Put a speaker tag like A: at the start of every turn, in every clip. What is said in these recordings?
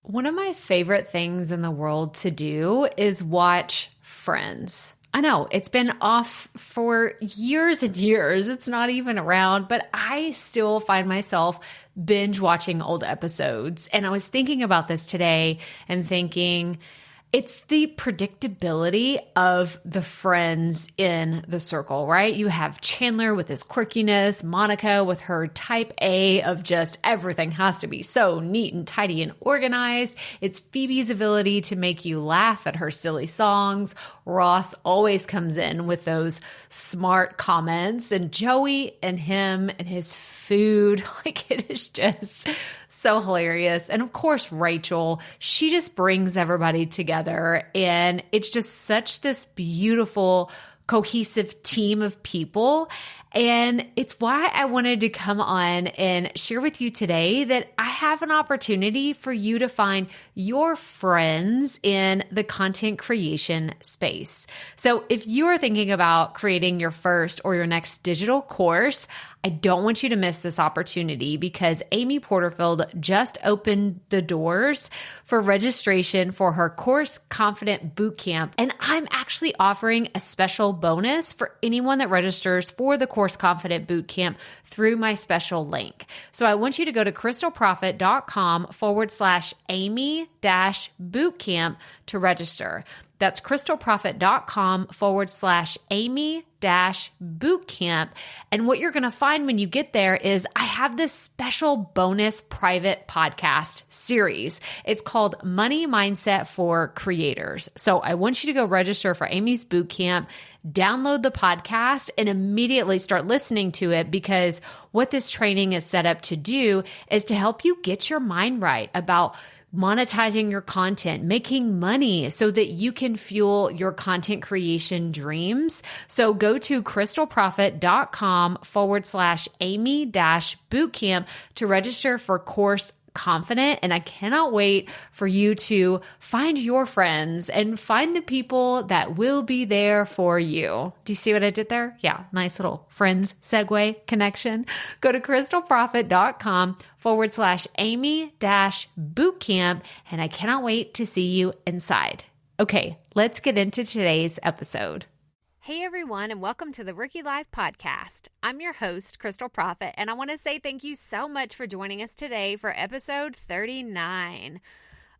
A: One of my favorite things in the world to do is watch Friends. I know it's been off for years and years. It's not even around, but I still find myself binge watching old episodes. And I was thinking about this today and thinking, it's the predictability of the friends in the circle, right? You have Chandler with his quirkiness, Monica with her type A of just everything has to be so neat and tidy and organized. It's Phoebe's ability to make you laugh at her silly songs. Ross always comes in with those smart comments, and Joey and him and his food, like it is just so hilarious. And of course, Rachel, she just brings everybody together, and it's just such this beautiful, cohesive team of people. And it's why I wanted to come on and share with you today that I have an opportunity for you to find your friends in the content creation space. So if you are thinking about creating your first or your next digital course, I don't want you to miss this opportunity because Amy Porterfield just opened the doors for registration for her Course Confident Bootcamp. And I'm actually offering a special bonus for anyone that registers for the Course Confident Bootcamp through my special link. So I want you to go to crystalprofit.com/Amy-bootcamp to register. That's crystalprofit.com/Amy-bootcamp. And what you're going to find when you get there is I have this special bonus private podcast series. It's called Money Mindset for Creators. So I want you to go register for Amy's bootcamp, download the podcast, and immediately start listening to it, because what this training is set up to do is to help you get your mind right about monetizing your content, making money so that you can fuel your content creation dreams. So go to crystalprofit.com/Amy-bootcamp to register for Course Confident. And I cannot wait for you to find your friends and find the people that will be there for you. Do you see what I did there? Yeah, nice little friends segue connection. Go to crystalprofit.com/Amy-bootcamp. And I cannot wait to see you inside. Okay, let's get into today's episode. Hey everyone, and welcome to the Rookie Life Podcast. I'm your host, Crystal Profit, and I want to say thank you so much for joining us today for episode 39.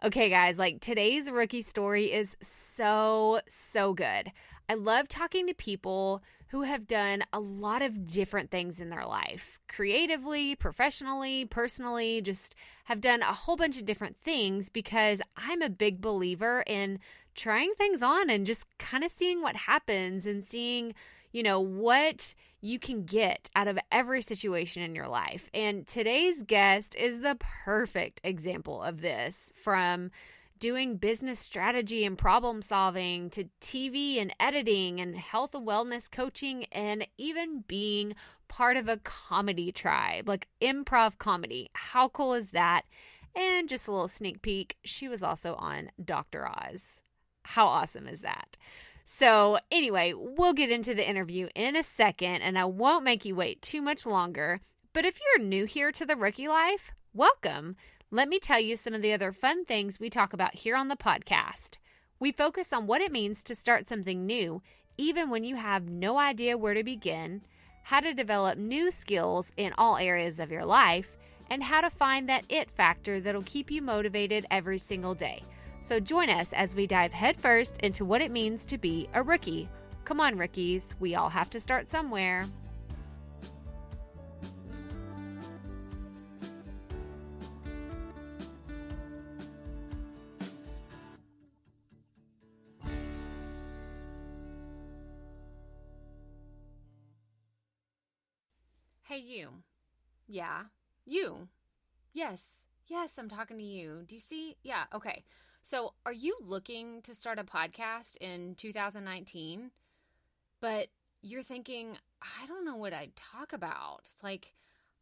A: Okay guys, today's rookie story is so good. I love talking to people who have done a lot of different things in their life, creatively, professionally, personally, just have done a whole bunch of different things, because I'm a big believer in trying things on and just kind of seeing what happens and seeing, what you can get out of every situation in your life. And today's guest is the perfect example of this, from doing business strategy and problem solving to TV and editing and health and wellness coaching, and even being part of a comedy tribe, like improv comedy. How cool is that? And just a little sneak peek, she was also on Dr. Oz. How awesome is that? So anyway, we'll get into the interview in a second, and I won't make you wait too much longer. But if you're new here to the Rookie Life, welcome. Let me tell you some of the other fun things we talk about here on the podcast. We focus on what it means to start something new, even when you have no idea where to begin, how to develop new skills in all areas of your life, and how to find that it factor that'll keep you motivated every single day. So join us as we dive headfirst into what it means to be a rookie. Come on, rookies, we all have to start somewhere. Hey, you. Yeah, you. Yes, I'm talking to you. Do you see? Yeah, okay. So are you looking to start a podcast in 2019, but you're thinking, I don't know what I'd talk about. It's like,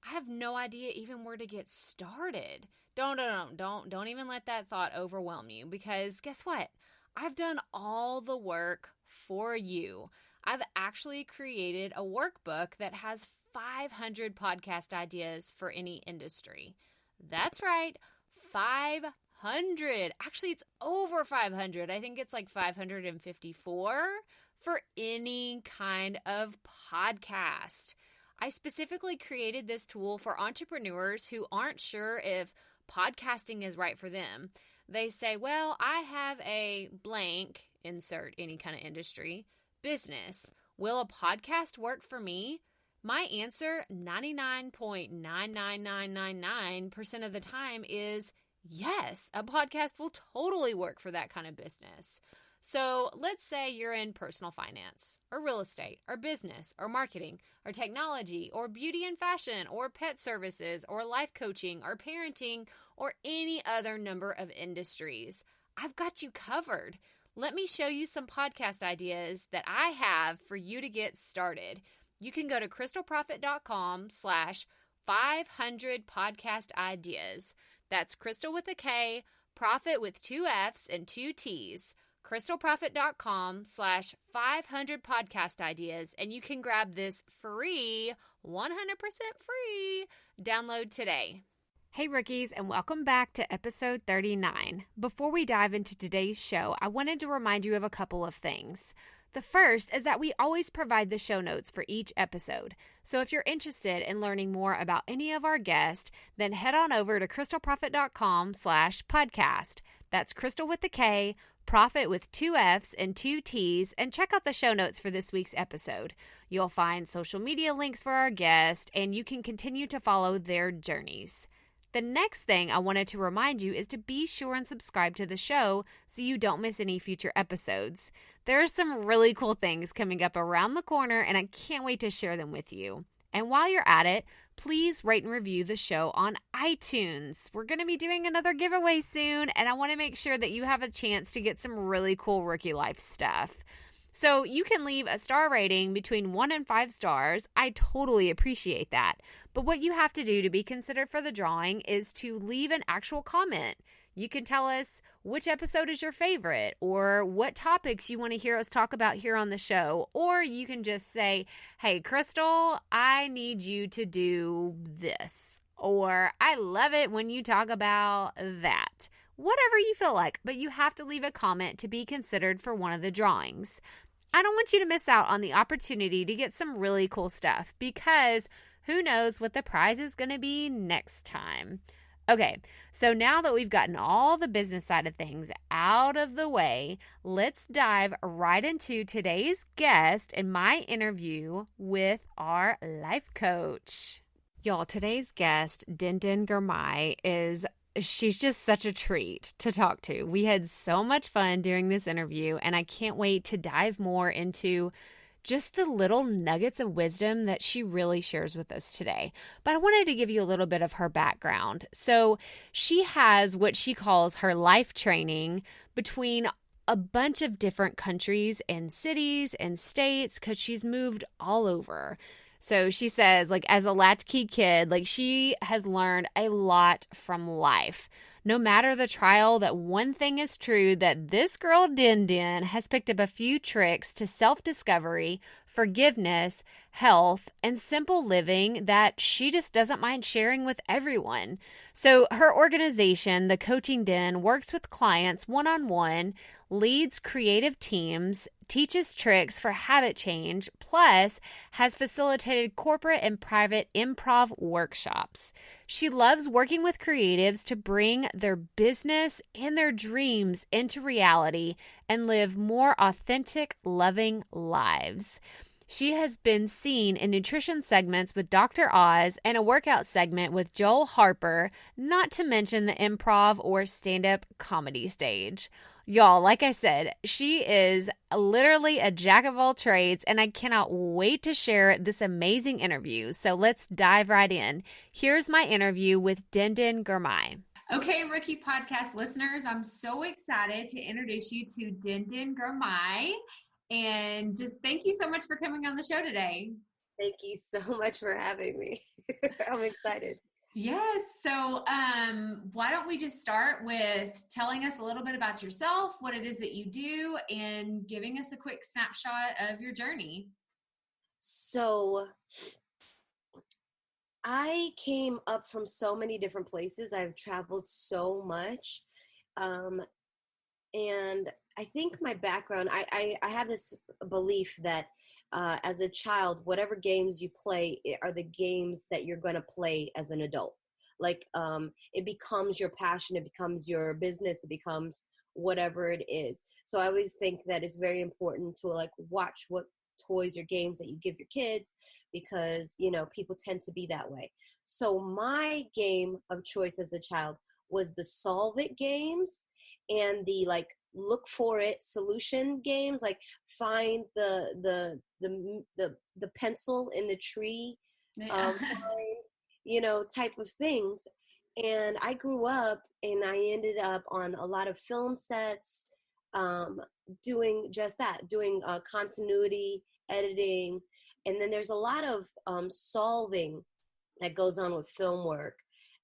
A: I have no idea even where to get started. Don't even let that thought overwhelm you, because guess what? I've done all the work for you. I've actually created a workbook that has 500 podcast ideas for any industry. That's right, 500
B: 500. Actually, it's over 500. I think it's like 554 for any kind of podcast. I specifically created this tool for entrepreneurs who aren't sure if podcasting is right for them. They say, well, I have a blank, insert any kind of industry, business. Will a podcast work for me? My answer, 99.99999% of the time, is yes, a podcast will totally work for that kind of business. So let's say you're in personal finance or real estate or business or marketing or technology or beauty and fashion or pet services or life coaching or parenting or any other number of industries. I've got you covered. Let me show you some podcast ideas that I have for you to get started. You can go to crystalprofit.com/500 podcast ideas. That's Crystal with a K, Profit with 2 F's and 2 T's. crystalprofit.com/500 podcast ideas, and you can grab this free, 100% free download today.
A: Hey rookies, and welcome back to episode 39. Before we dive into today's show, I wanted to remind you of a couple of things. The first is that we always provide the show notes for each episode. So if you're interested in learning more about any of our guests, then head on over to crystalprofit.com/podcast. That's Crystal with the K, Profit with 2 F's and 2 T's, and check out the show notes for this week's episode. You'll find social media links for our guest, and you can continue to follow their journeys. The next thing I wanted to remind you is to be sure and subscribe to the show so you don't miss any future episodes. There are some really cool things coming up around the corner, and I can't wait to share them with you. And while you're at it, please rate and review the show on iTunes. We're going to be doing another giveaway soon, and I want to make sure that you have a chance to get some really cool Rookie Life stuff. So you can leave a star rating between 1 and 5 stars. I totally appreciate that. But what you have to do to be considered for the drawing is to leave an actual comment. You can tell us which episode is your favorite or what topics you want to hear us talk about here on the show. Or you can just say, hey, Crystal, I need you to do this. Or I love it when you talk about that. Whatever you feel like, but you have to leave a comment to be considered for one of the drawings. I don't want you to miss out on the opportunity to get some really cool stuff because who knows what the prize is going to be next time. Okay, so now that we've gotten all the business side of things out of the way, let's dive right into today's guest and my interview with our life coach. Y'all, today's guest, Denden Girmay, she's just such a treat to talk to. We had so much fun during this interview, and I can't wait to dive more into just the little nuggets of wisdom that she really shares with us today. But I wanted to give you a little bit of her background. So she has what she calls her life training between a bunch of different countries and cities and states because she's moved all over. So she says, as a latchkey kid, she has learned a lot from life. No matter the trial, that one thing is true, that this girl, Denden, has picked up a few tricks to self-discovery, forgiveness, health, and simple living that she just doesn't mind sharing with everyone. So her organization, the Coaching Den, works with clients one-on-one, leads creative teams, teaches tricks for habit change, plus has facilitated corporate and private improv workshops. She loves working with creatives to bring their business and their dreams into reality and live more authentic, loving lives. She has been seen in nutrition segments with Dr. Oz and a workout segment with Joel Harper, not to mention the improv or stand-up comedy stage. Y'all, like I said, she is literally a jack of all trades, and I cannot wait to share this amazing interview. So let's dive right in. Here's my interview with Denden Girmay. Okay, Rookie Podcast listeners, I'm so excited to introduce you to Denden Girmay. And just thank you so much for coming on the show today.
C: Thank you so much for having me. I'm excited.
A: Yes. So why don't we just start with telling us a little bit about yourself, what it is that you do, and giving us a quick snapshot of your journey.
C: So I came up from so many different places. I've traveled so much. Um, and I think my background, I have this belief that as a child, whatever games you play are the games that you're going to play as an adult. Like it becomes your passion, it becomes your business, it becomes whatever it is. So I always think that it's very important to like watch what toys or games that you give your kids, because people tend to be that way. So my game of choice as a child was the solve it games and the like look for it solution games, like find the pencil in the tree,
B: Yeah.
C: find, type of things. And I grew up and I ended up on a lot of film sets, doing just that, doing continuity editing. And then there's a lot of solving that goes on with film work.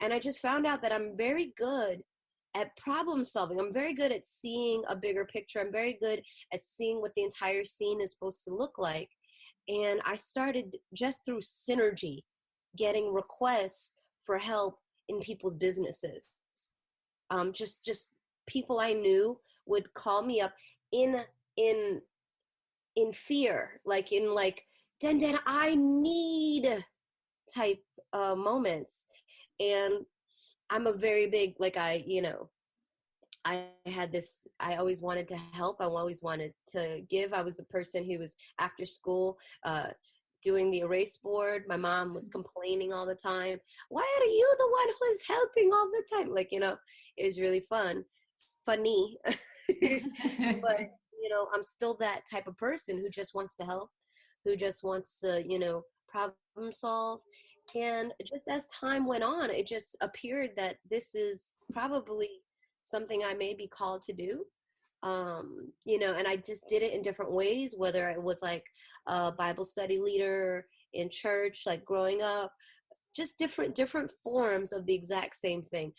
C: And I just found out that I'm very good at problem solving. I'm very good at seeing a bigger picture. I'm very good at seeing what the entire scene is supposed to look like. And I started just through synergy getting requests for help in people's businesses. Just people I knew would call me up in fear, like in like, Denden, I need type moments. And I'm a very big, like I had this, I always wanted to help. I always wanted to give. I was the person who was after school doing the erase board. My mom was complaining all the time. Why are you the one who is helping all the time? Like, it was really funny. But, I'm still that type of person who just wants to help, who just wants to, problem solve. And just as time went on, it just appeared that this is probably something I may be called to do. And I just did it in different ways, whether it was like a Bible study leader in church, like growing up, just different forms of the exact same thing,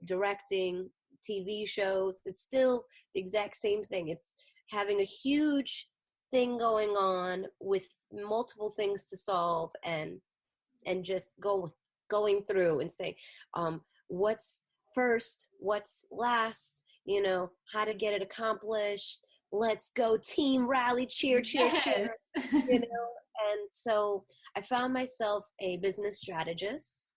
C: directing TV shows. It's still the exact same thing. It's having a huge thing going on with multiple things to solve, and just going through and say, what's first, what's last, how to get it accomplished. Let's go team rally, cheer, cheer, cheer,
B: Yes.
C: And so I found myself a business strategist.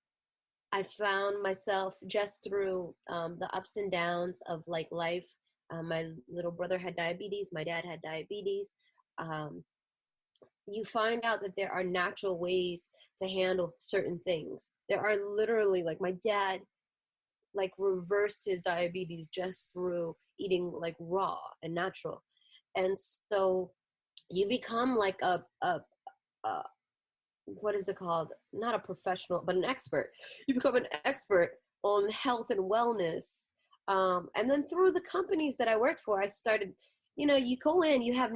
C: I found myself just through the ups and downs of like life. My little brother had diabetes. My dad had diabetes. You find out that there are natural ways to handle certain things. There are literally, like, my dad like reversed his diabetes just through eating like raw and natural. And so you become like a what is it called? Not a professional, but an expert. You become an expert on health and wellness. And then through the companies that I worked for, I started, you go in, you have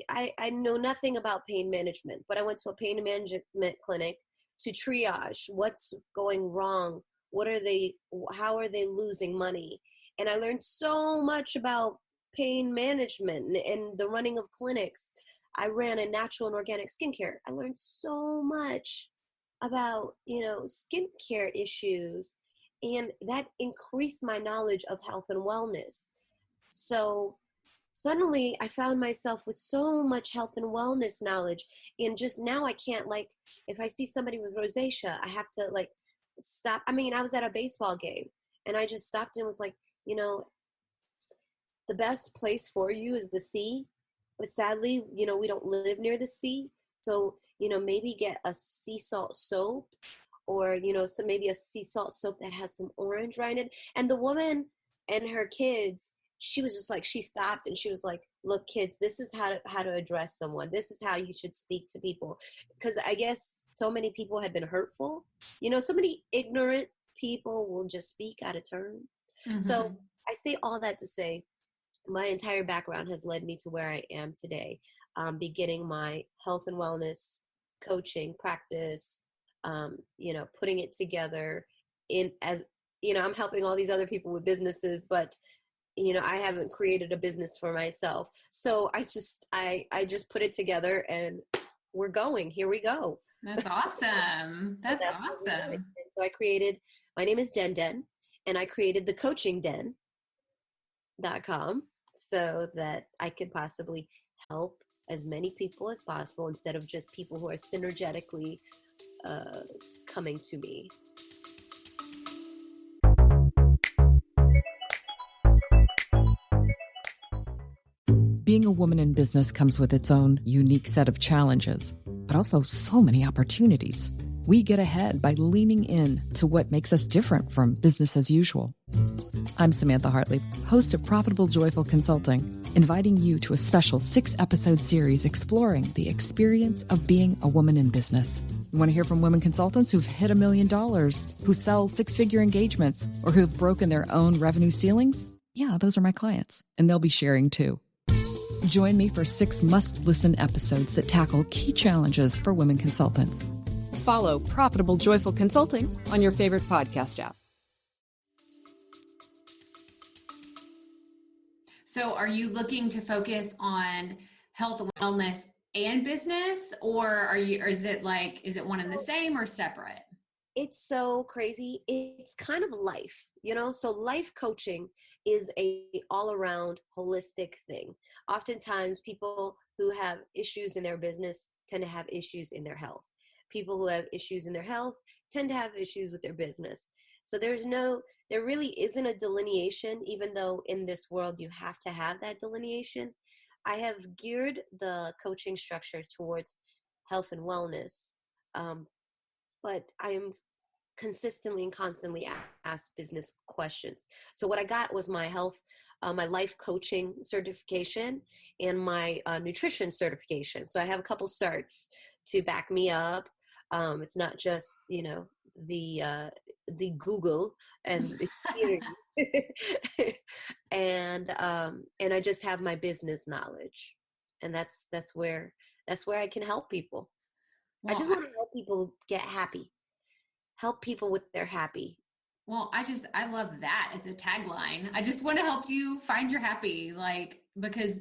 C: I know nothing about pain management, but I went to a pain management clinic to triage what's going wrong. How are they losing money? And I learned so much about pain management and the running of clinics. I ran a natural and organic skincare. I learned so much about, skincare issues, and that increased my knowledge of health and wellness. So suddenly I found myself with so much health and wellness knowledge. And just now I can't, like, if I see somebody with rosacea, I have to like stop. I mean, I was at a baseball game and I just stopped and was like, the best place for you is the sea. But sadly, we don't live near the sea. So, maybe get a sea salt soap, or, maybe a sea salt soap that has some orange rind in it. And the woman and her kids, she was just like, she stopped and she was like, look, kids, this is how to address someone. This is how you should speak to people. Because I guess so many people had been hurtful. So many ignorant people will just speak out of turn.
B: Mm-hmm.
C: So I say all that to say, my entire background has led me to where I am today, beginning my health and wellness coaching practice, putting it together I'm helping all these other people with businesses, but, I haven't created a business for myself. So I just put it together and we're going. Here we go.
B: That's awesome. That's awesome.
C: So my name is Denden, and I created the Coaching Den. so that I can possibly help as many people as possible instead of just people who are synergetically coming to me.
D: Being a woman in business comes with its own unique set of challenges, but also so many opportunities. We get ahead by leaning in to what makes us different from business as usual. I'm Samantha Hartley, host of Profitable Joyful Consulting, inviting you to a special 6-episode series exploring the experience of being a woman in business. You want to hear from women consultants who've hit $1 million, who sell 6-figure engagements, or who've broken their own revenue ceilings? Yeah, those are my clients, and they'll be sharing too. Join me for 6 must-listen episodes that tackle key challenges for women consultants.
E: Follow Profitable Joyful Consulting on your favorite podcast app.
B: So are you looking to focus on health and wellness and business, or is it one and the same or separate?
C: It's so crazy. It's kind of life, so life coaching is a all-around holistic thing. Oftentimes people who have issues in their business tend to have issues in their health. People who have issues in their health tend to have issues with their business. So there really isn't a delineation, even though in this world you have to have that delineation. I have geared the coaching structure towards health and wellness, but I am consistently and constantly asked business questions. So what I got was my my life coaching certification and my nutrition certification. So I have a couple certs to back me up. It's not just, the Google and the theory. and I just have my business knowledge, and that's where I can help people. Well, I just want to help people get happy. Help people with their happy.
B: Well, I love that as a tagline. I just want to help you find your happy, because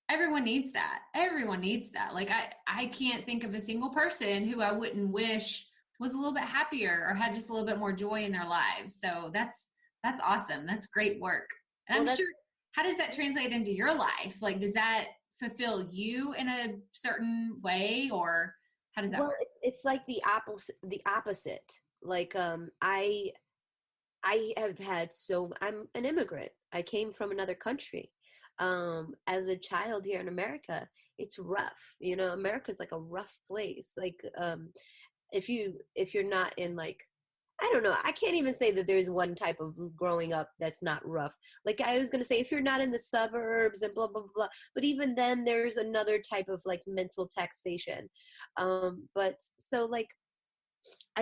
B: everyone needs that. Everyone needs that. I can't think of a single person who I wouldn't wish was a little bit happier or had just a little bit more joy in their lives. So that's awesome. That's great work. And I'm sure, how does that translate into your life? Does that fulfill you in a certain way, or how does that work?
C: It's like the opposite. I have had I'm an immigrant. I came from another country. As a child here in America, it's rough. America's like a rough place. If you're not in I don't know, I can't even say that there's one type of growing up that's not rough. I was going to say, if you're not in the suburbs and blah, blah, blah, but even then there's another type of mental taxation. I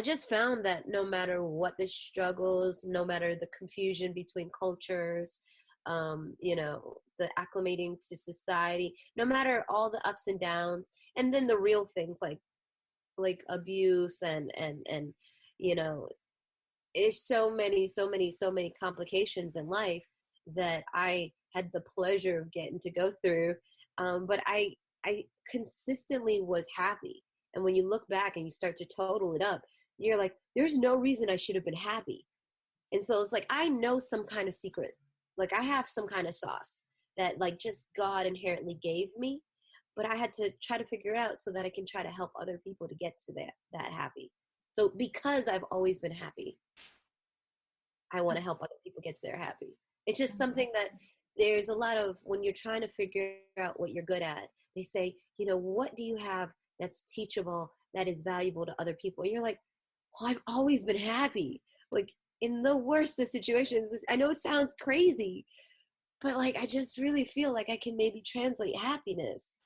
C: just found that no matter what the struggles, no matter the confusion between cultures, the acclimating to society, no matter all the ups and downs, and then the real things like abuse and there's so many complications in life that I had the pleasure of getting to go through. But I consistently was happy. And when you look back and you start to total it up, you're like, there's no reason I should have been happy. And so it's I know some kind of secret. I have some kind of sauce that just God inherently gave me, but I had to try to figure it out so that I can try to help other people to get to that happy. So because I've always been happy, I want to help other people get to their happy. It's just something that there's a lot of, when you're trying to figure out what you're good at, they say, what do you have that's teachable, that is valuable to other people? And you're like, well, I've always been happy. In the worst of situations, I know it sounds crazy, but I just really feel like I can maybe translate happiness.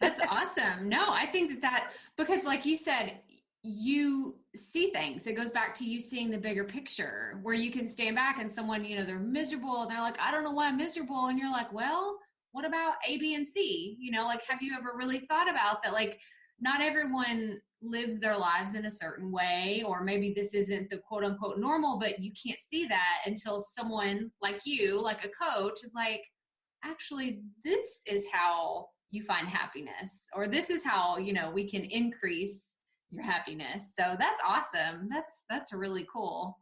B: That's awesome. No, I think that because like you said, you see things. It goes back to you seeing the bigger picture, where you can stand back and someone, they're miserable and they're like, I don't know why I'm miserable. And you're like, well, what about A, B, and C? Have you ever really thought about that? Not everyone lives their lives in a certain way, or maybe this isn't the quote unquote normal, but you can't see that until someone like you, like a coach, is like, actually, this is how you find happiness, or this is how, we can increase your happiness. So that's awesome. That's really cool.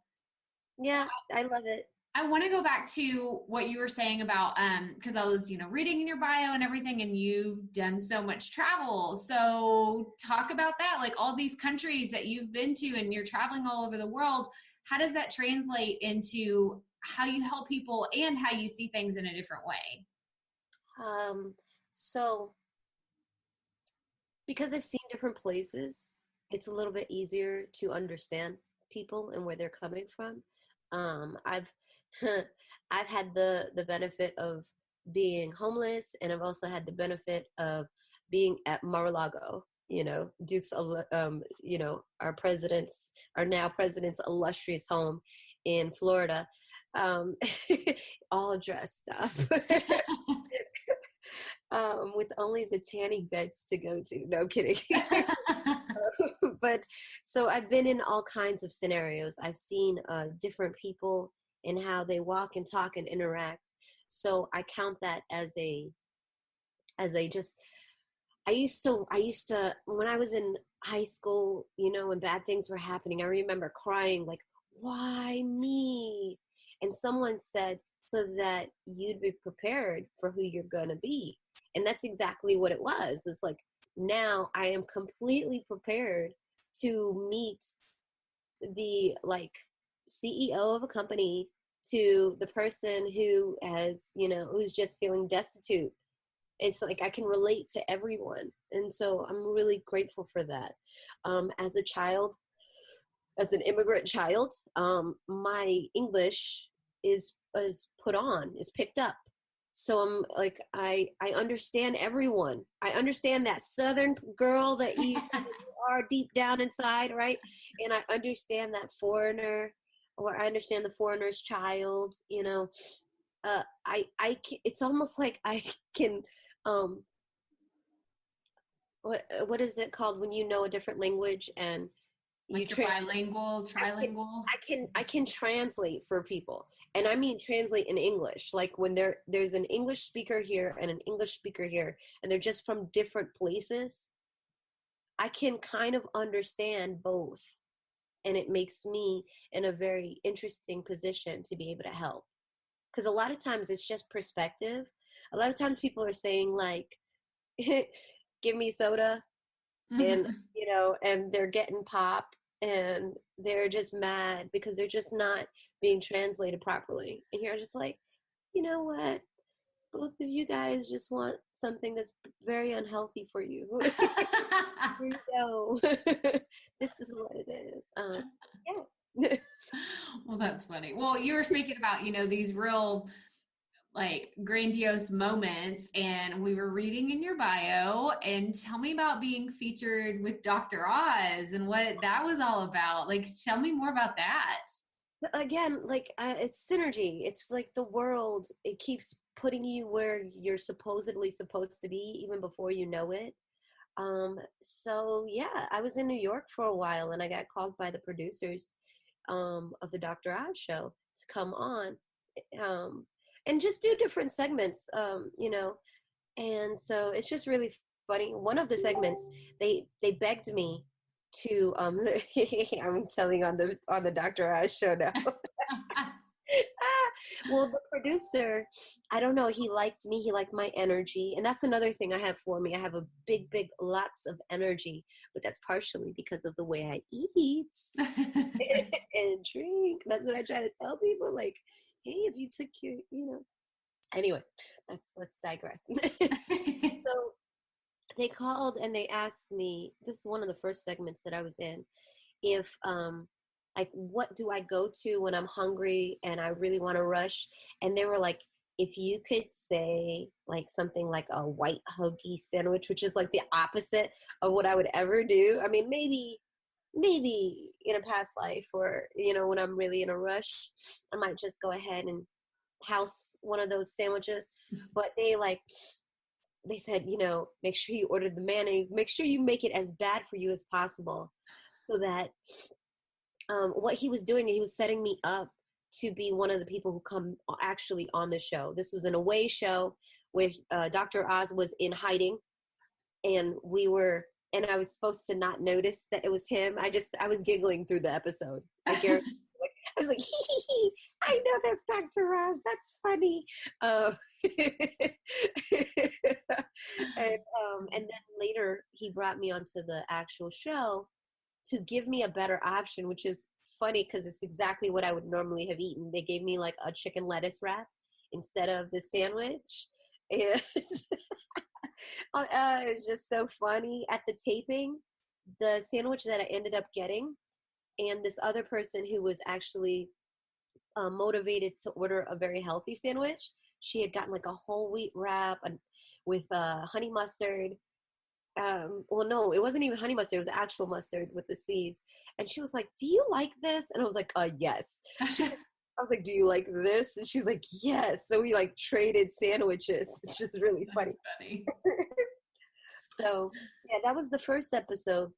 C: Yeah, I love it.
B: I want to go back to what you were saying about, because I was, reading in your bio and everything, and you've done so much travel. So talk about that, like all these countries that you've been to and you're traveling all over the world. How does that translate into how you help people and how you see things in a different way?
C: So because I've seen different places, it's a little bit easier to understand people and where they're coming from. I've I've had the benefit of being homeless, and I've also had the benefit of being at Mar-a-Lago, Duke's, our now president's illustrious home in Florida, all dressed up. With only the tanning beds to go to. No kidding. But so I've been in all kinds of scenarios. I've seen different people and how they walk and talk and interact. So I count that as a just, I used to, when I was in high school, when bad things were happening, I remember crying like, why me? And someone said, so that you'd be prepared for who you're going to be. And that's exactly what it was. It's like, now I am completely prepared to meet the CEO of a company, to the person who has, who's just feeling destitute. It's like I can relate to everyone. And so I'm really grateful for that. As a child, as an immigrant child, my English is picked up. So I'm like, I understand everyone. I understand that Southern girl that you are deep down inside, right? And I understand that foreigner, or I understand the foreigner's child, it's almost like I can, what is it called when you know a different language and
B: like you're bilingual, trilingual?
C: I can translate for people. And I mean translate in English. Like when there's an English speaker here and an English speaker here, and they're just from different places, I can kind of understand both. And it makes me in a very interesting position to be able to help. Because a lot of times it's just perspective. A lot of times people are saying like, give me soda. And, and they're getting pop, and they're just mad because they're just not being translated properly. And you're just like, you know what? Both of you guys just want something that's very unhealthy for you. Here you go. This is what it is. Yeah.
B: Well, that's funny. Well, you were speaking about, these real like grandiose moments, and we were reading in your bio, and tell me about being featured with Dr. Oz and what that was all about. Like, tell me more about that.
C: Again, it's synergy. It's like the world, it keeps putting you where you're supposedly supposed to be even before you know it. So yeah, I was in New York for a while, and I got called by the producers of the Dr. Oz show to come on and just do different segments, and so it's just really funny. One of the segments, they begged me to I'm telling on the Dr. Oz show now. Well, the producer, I don't know, he liked me, he liked my energy, and that's another thing I have for me. I have a big lots of energy, but that's partially because of the way I eat and drink. That's what I try to tell people, like, hey, if you took your, anyway, let's digress. So they called and they asked me, this is one of the first segments that I was in, if like, what do I go to when I'm hungry and I really want to rush? And they were like, if you could say like something like a white hoagie sandwich, which is like the opposite of what I would ever do. I mean, maybe in a past life, or, when I'm really in a rush, I might just go ahead and house one of those sandwiches. But they said, make sure you order the mayonnaise, make sure you make it as bad for you as possible, so that what he was doing, he was setting me up to be one of the people who come actually on the show. This was an away show where Dr. Oz was in hiding, and I was supposed to not notice that it was him. I was giggling through the episode. was like, hee, I know that's Dr. Roz. That's funny. And then later he brought me onto the actual show to give me a better option, which is funny because it's exactly what I would normally have eaten. They gave me like a chicken lettuce wrap instead of the sandwich. And it's just so funny. At the taping, the sandwich that I ended up getting, and this other person who was actually motivated to order a very healthy sandwich, she had gotten like a whole wheat wrap with honey mustard. Well, no, it wasn't even honey mustard. It was actual mustard with the seeds. And she was like, do you like this? And I was like, yes. I was like, do you like this? And she's like, yes. So we like traded sandwiches. It's just really funny. So yeah, that was the first episode.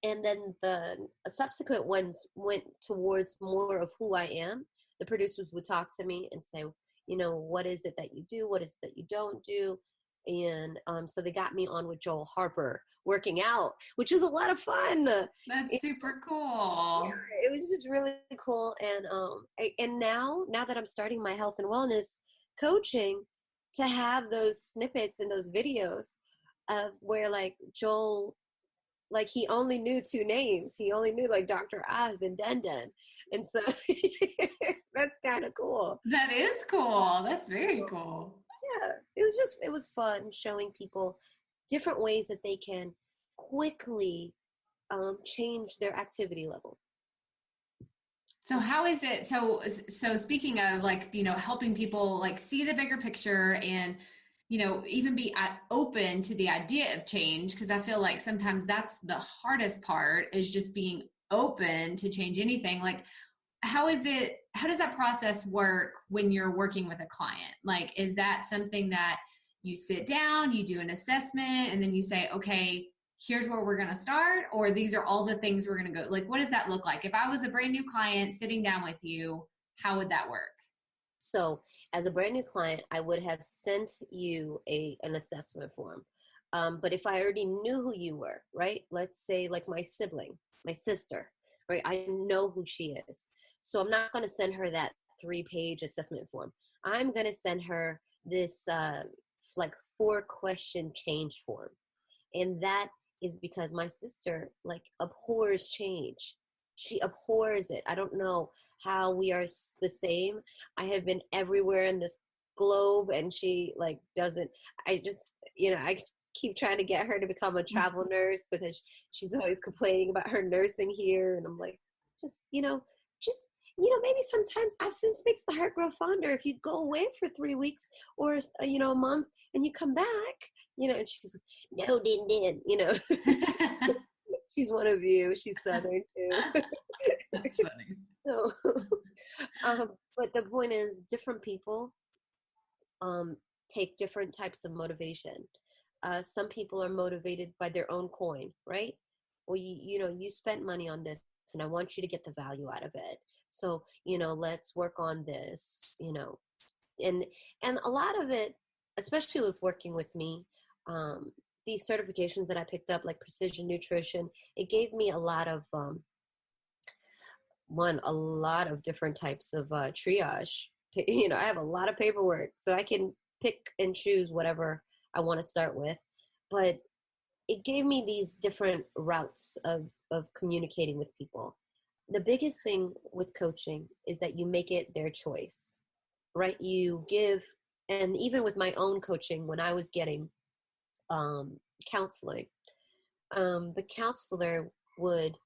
C: And then the subsequent ones went towards more of who I am. The producers would talk to me and say, what is it that you do? What is it that you don't do? And so they got me on with Joel Harper working out, which is a lot of fun.
B: That's super cool.
C: Yeah, it was just really cool. And now that I'm starting my health and wellness coaching, to have those snippets and those videos of where like Joel, like he only knew 2 names. He only knew like Dr. Oz and Denden. And so that's kind of cool.
B: That is cool. That's very cool.
C: Yeah, it was fun showing people different ways that they can quickly change their activity level.
B: So how is it? So speaking of like, helping people like see the bigger picture and, even be open to the idea of change. Cause I feel like sometimes that's the hardest part, is just being open to change anything. Like, how does that process work when you're working with a client? Like, is that something that you sit down, you do an assessment, and then you say, okay, here's where we're going to start, or these are all the things we're going to go? Like, what does that look like? If I was a brand new client sitting down with you, how would that work?
C: So as a brand new client, I would have sent you an assessment form. But if I already knew who you were, right? Let's say like my sibling, my sister, right? I know who she is. So I'm not going to send her that 3-page assessment form. I'm going to send her this like 4-question change form. And that is because my sister like abhors change. She abhors it. I don't know how we are the same. I have been everywhere in this globe, and she like doesn't. I just, I keep trying to get her to become a travel nurse because she's always complaining about her nursing here. And I'm like, maybe sometimes absence makes the heart grow fonder. If you go away for 3 weeks or, a month and you come back, and she's like, no, Denden, she's one of you. She's Southern too.
B: That's funny.
C: So, but the point is, different people take different types of motivation. Some people are motivated by their own coin, right? Well, you spent money on this, and I want you to get the value out of it. So, let's work on this, and a lot of it, especially with working with me, these certifications that I picked up, like precision nutrition, it gave me a lot of, different types of triage. I have a lot of paperwork, so I can pick and choose whatever I want to start with. But it gave me these different routes of communicating with people. The biggest thing with coaching is that you make it their choice, right? You give, and even with my own coaching, when I was getting counseling, the counselor would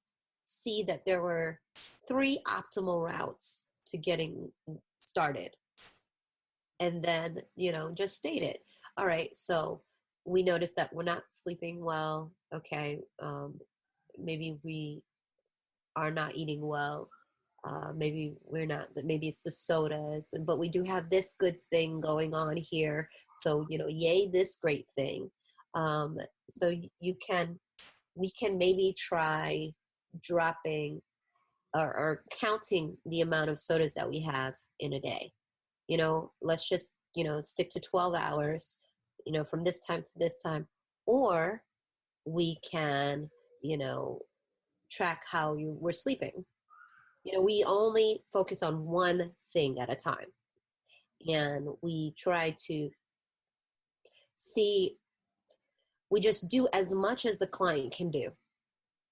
C: see that there were 3 optimal routes to getting started. And then, just state it. All right, so we noticed that we're not sleeping well. Okay, maybe we are not eating well. Maybe we're not, maybe it's the sodas, but we do have this good thing going on here. So, yay, this great thing. So we can maybe try dropping or counting the amount of sodas that we have in a day. Let's just, stick to 12 hours, from this time to this time. Or we can, track how you were sleeping. We only focus on one thing at a time. And we try to we just do as much as the client can do,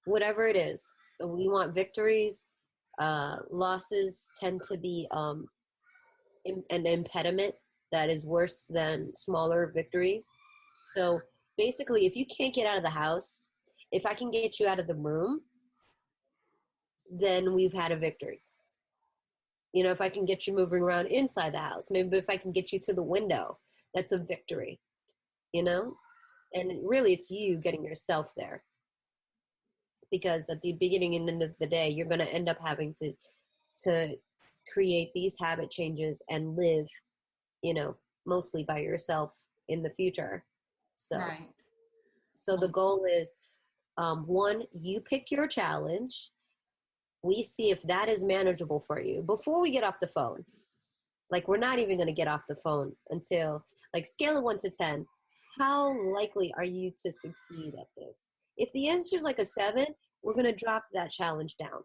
C: whatever it is. We want victories. Losses tend to be an impediment that is worse than smaller victories. So basically, if you can't get out of the house, if I can get you out of the room, then we've had a victory. If I can get you moving around inside the house, maybe if I can get you to the window, that's a victory, And really, it's you getting yourself there. Because at the beginning and end of the day, you're going to end up having to create these habit changes and live, mostly by yourself in the future. So,
A: Right.
C: So the goal is, one, you pick your challenge. We see if that is manageable for you before we get off the phone. Like, we're not even going to get off the phone until, scale of 1 to 10. How likely are you to succeed at this? If the answer is like a 7, we're going to drop that challenge down.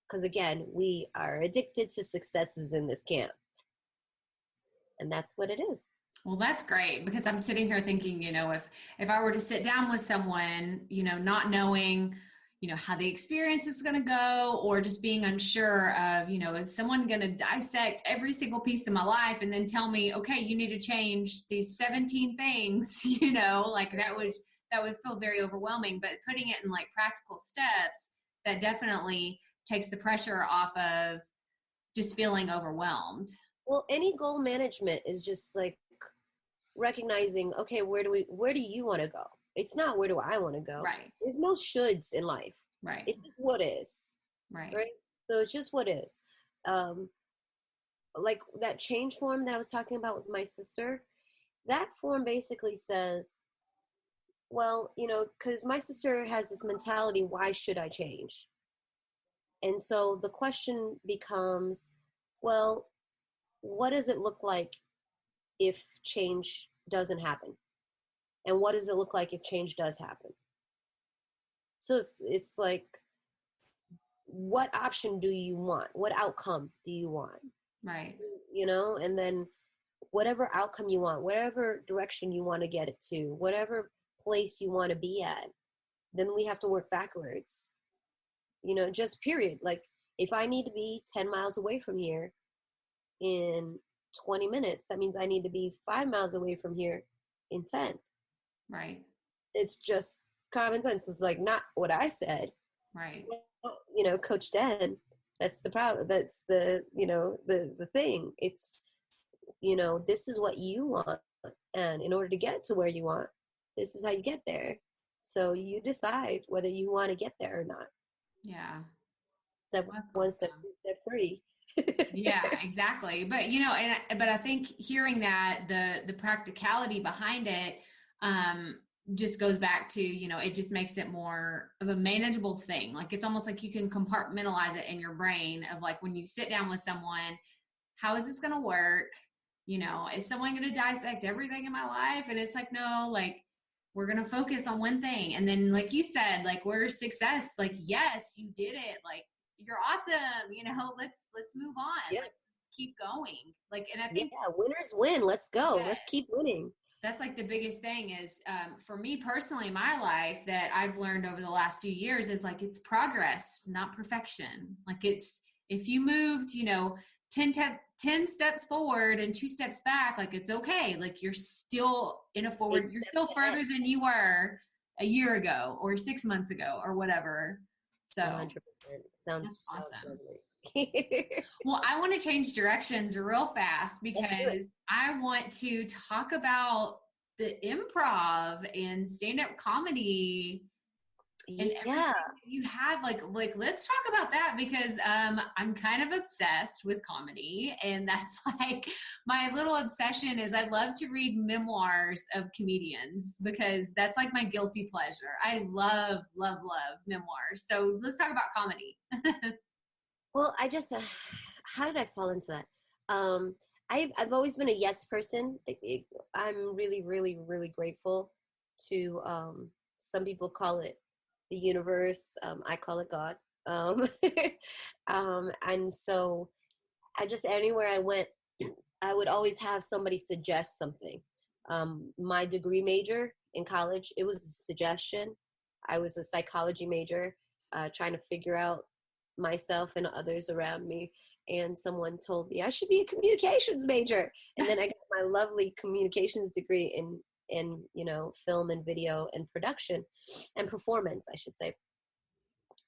C: Because again, we are addicted to successes in this camp. And that's what it is.
A: Well, that's great, because I'm sitting here thinking, if I were to sit down with someone, not knowing, how the experience is going to go, or just being unsure of, is someone going to dissect every single piece of my life and then tell me, okay, you need to change these 17 things, that would feel very overwhelming. But putting it in practical steps, that definitely takes the pressure off of just feeling overwhelmed.
C: Well, any goal management is just recognizing, okay, where do you want to go? It's not where do I want to go.
A: Right.
C: There's no shoulds in life.
A: Right.
C: It's just what is.
A: Right.
C: So it's just what is. Like that change form that I was talking about with my sister, that form basically says, well, because my sister has this mentality, why should I change? And so the question becomes, well, what does it look like if change doesn't happen? And what does it look like if change does happen? So it's like, what option do you want? What outcome do you want?
A: Right.
C: And then whatever outcome you want, whatever direction you want to get it to, whatever place you want to be at, then we have to work backwards. Just period. Like, if I need to be 10 miles away from here in 20 minutes, that means I need to be 5 miles away from here in 10.
A: Right.
C: It's just common sense. It's not what I said.
A: Right.
C: Coach Den, that's the problem. That's the thing. It's, this is what you want. And in order to get to where you want, this is how you get there. So you decide whether you want to get there or not.
A: Yeah.
C: Step one, step 3.
A: Yeah, exactly. But, but I think hearing that the practicality behind it, just goes back to, it just makes it more of a manageable thing. It's almost like you can compartmentalize it in your brain of when you sit down with someone, how is this going to work? Is someone going to dissect everything in my life? And it's no, we're going to focus on one thing. And then, like you said, where's success? Yes, you did it. You're awesome. Let's move on.
C: Yeah.
A: Let's keep going. And I think
C: winners win. Let's go.
A: Yes.
C: Let's keep winning.
A: That's the biggest thing is, for me personally, in my life that I've learned over the last few years is it's progress, not perfection. It's, if you moved, 10 steps forward and 2 steps back, it's okay. You're still in a forward, you're still further than you were a year ago or 6 months ago or whatever. So
C: 100%. Sounds
A: awesome.
C: Lovely.
A: Well, I want to change directions real fast because I want to talk about the improv and stand-up comedy and everything that you have. Let's talk about that because I'm kind of obsessed with comedy, and that's my little obsession is I love to read memoirs of comedians because that's my guilty pleasure. I love memoirs. So let's talk about comedy.
C: Well, I just, how did I fall into that? I've always been a yes person. I'm really, really, really grateful to, some people call it the universe. I call it God. And so anywhere I went, I would always have somebody suggest something. My degree major in college, it was a suggestion. I was a psychology major, trying to figure out myself and others around me. And someone told me I should be a communications major. And then I got my lovely communications degree in film and video and production and performance, I should say.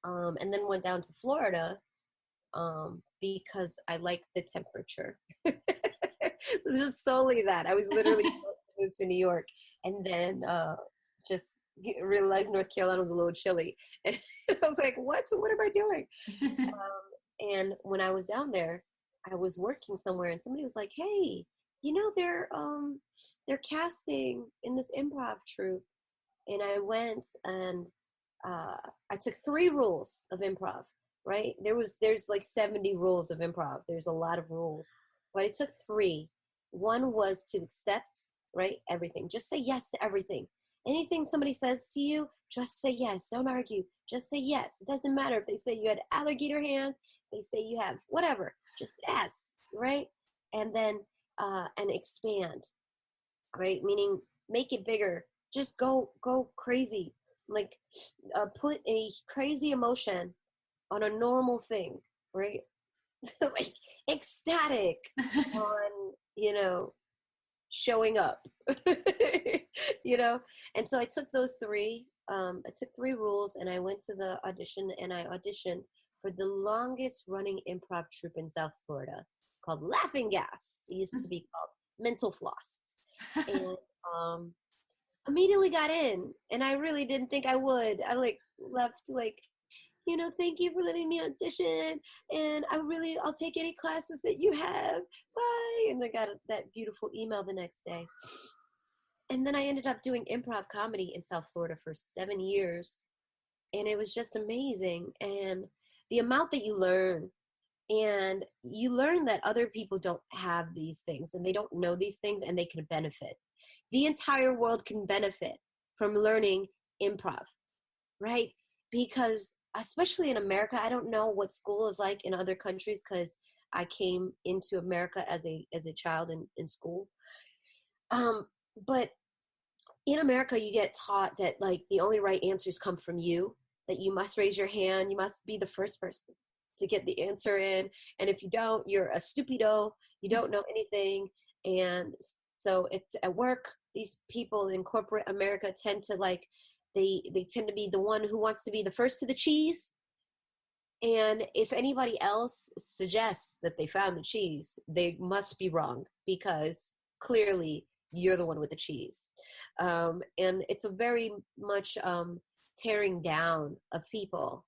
C: And then went down to Florida because I like the temperature. Just solely that. I was literally supposed to move to New York, and then just realized North Carolina was a little chilly. And I was like, what am I doing? And when I was down there, I was working somewhere, and somebody was like, hey, they're casting in this improv troupe. And I went, and I took 3 rules of improv, right? There's like 70 rules of improv. There's a lot of rules, but I took 3. One was to accept, right? Everything. Just say yes to everything. Anything somebody says to you, just say yes. Don't argue. Just say yes. It doesn't matter if they say you had alligator hands, they say you have whatever. Just yes, right? And then, and expand, right? Meaning make it bigger. Just go crazy. Like, put a crazy emotion on a normal thing, right? Like ecstatic on, showing up, And so I took those 3, I took 3 rules, and I went to the audition, and I auditioned for the longest running improv troupe in South Florida called Laughing Gas. It used to be called Mental Floss. And, immediately got in, and I really didn't think I would. I left thank you for letting me audition, and I'll take any classes that you have. Bye. And I got that beautiful email the next day. And then I ended up doing improv comedy in South Florida for 7 years, and it was just amazing. And the amount that you learn, and you learn that other people don't have these things, and they don't know these things, and they can benefit. The entire world can benefit from learning improv, right? Because especially in America, I don't know what school is like in other countries, because I came into America as a child in school. But in America, you get taught that like the only right answers come from you, that you must raise your hand, you must be the first person to get the answer in. And if you don't, you're a stupido, you don't know anything. And so at work, these people in corporate America tend to they tend to be the one who wants to be the first to the cheese. And if anybody else suggests that they found the cheese, they must be wrong, because clearly you're the one with the cheese. And it's a very much tearing down of people.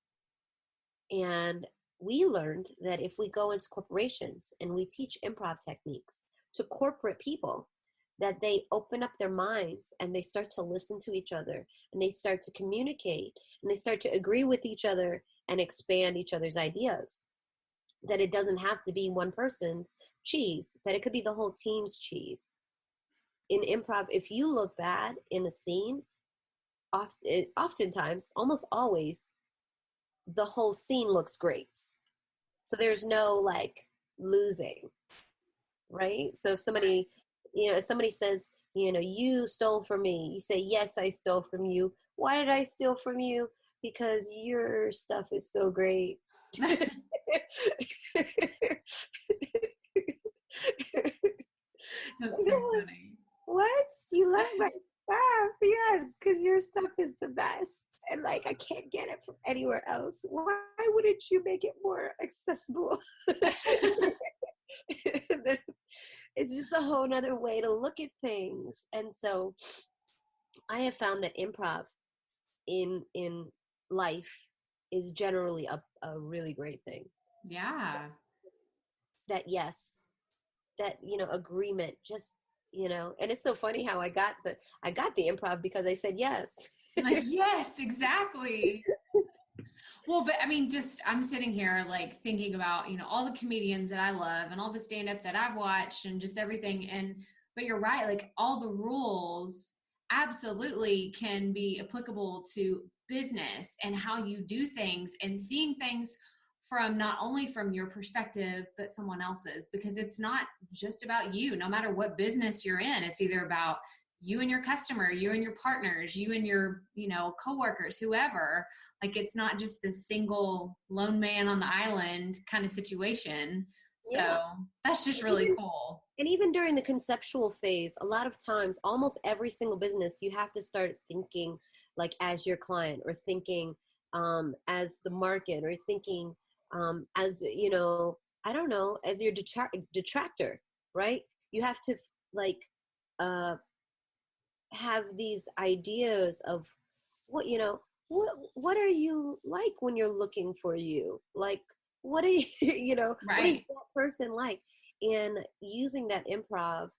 C: And we learned that if we go into corporations and we teach improv techniques to corporate people, that they open up their minds and they start to listen to each other, and they start to communicate, and they start to agree with each other and expand each other's ideas. That it doesn't have to be one person's cheese, that it could be the whole team's cheese. In improv, if you look bad in a scene, oftentimes, almost always, the whole scene looks great. So there's no losing, right? So if somebody says, you stole from me, you say, yes, I stole from you. Why did I steal from you? Because your stuff is so great.
B: That's so funny.
C: What? You love my stuff? Yes, because your stuff is the best. And I can't get it from anywhere else. Why wouldn't you make it more accessible? It's just a whole nother way to look at things. And so I have found that improv in life is generally a really great thing.
B: Yeah.
C: That yes, that agreement, just and it's so funny how I got the improv because I said yes.
B: Yes, exactly. Well, but I mean, I'm sitting here thinking about, all the comedians that I love and all the stand-up that I've watched and just everything. But you're right, all the rules absolutely can be applicable to business and how you do things and seeing things from not only from your perspective, but someone else's, because it's not just about you. No matter what business you're in, it's either about you and your customer, you and your partners, you and your, coworkers, whoever. Like, it's not just this single lone man on the island kind of situation. So that's just really cool.
C: And even during the conceptual phase, a lot of times, almost every single business, you have to start thinking like as your client, or thinking as the market, or thinking as, I don't know, as your detractor, right? You have to have these ideas of what, what are you like when you're looking for you? Like, what are you,
B: Right.
C: What is that person like? And using that improv